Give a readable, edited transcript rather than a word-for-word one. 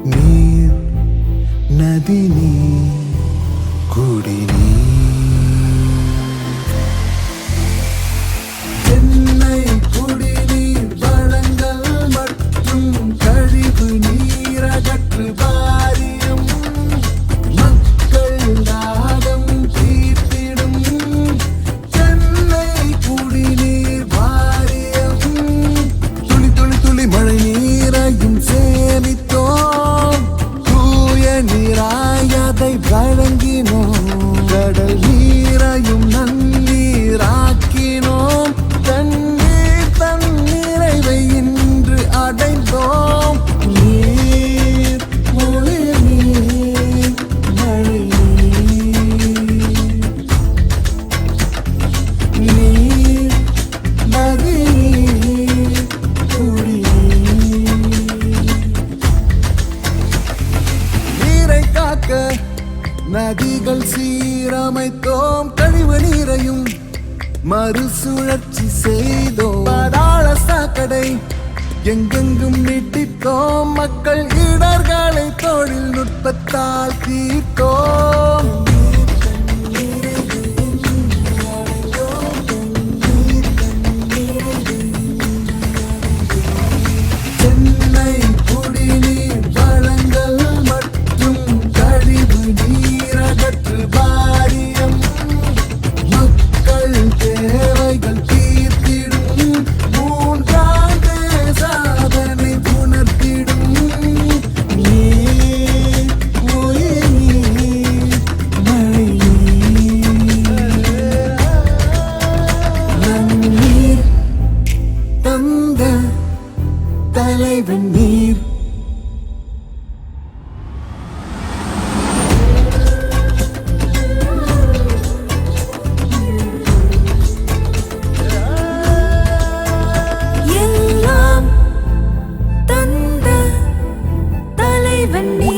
நீர் நதி நீர் குடிநீர் சென்னை குடிநீர் வழங்கல் மற்றும் கழிவு நீர் அகற்று வாரியம் மக்கள் தாகம் தீர்த்திடும் சென்னை குடிநீர் வாரியம் துளி துளி துளி மழை நீரையும் சேமித்தோம் தூய நீராய் அதை வழங்கினோம் கடல் நீரையும் நன்னீராக்கினோம் தண்ணீர் தன் நிறைவை இன்று அடைந்தோம் நீர் மொழி நீர் மழை நீர் நதி நீர் குடிநீர் நீரை காக்க நதிகள் சீரமைத்தோம் கழிவு நீரையும் மறுசுழற்சி செய்தோம் பாதாள சாக்கடை எங்கெங்கும் நீட்டித்தோம் மக்கள் இடர்களை தொழில்நுட்பத்தால் தீர்த்தோம் சென்னை குடிநீர் வழங்கல் மற்றும் கழிவு நீர் அகற்று வாரியம் மக்கள் தேவைகள் தீர்த்திடும் மூன்றாண்டு சாதனை உணர்த்திடும் நீர் உயிர் நீர் மழை நீர் தந்த தலைவன் நீர் எல்லாம் தந்த தலைவன் நீ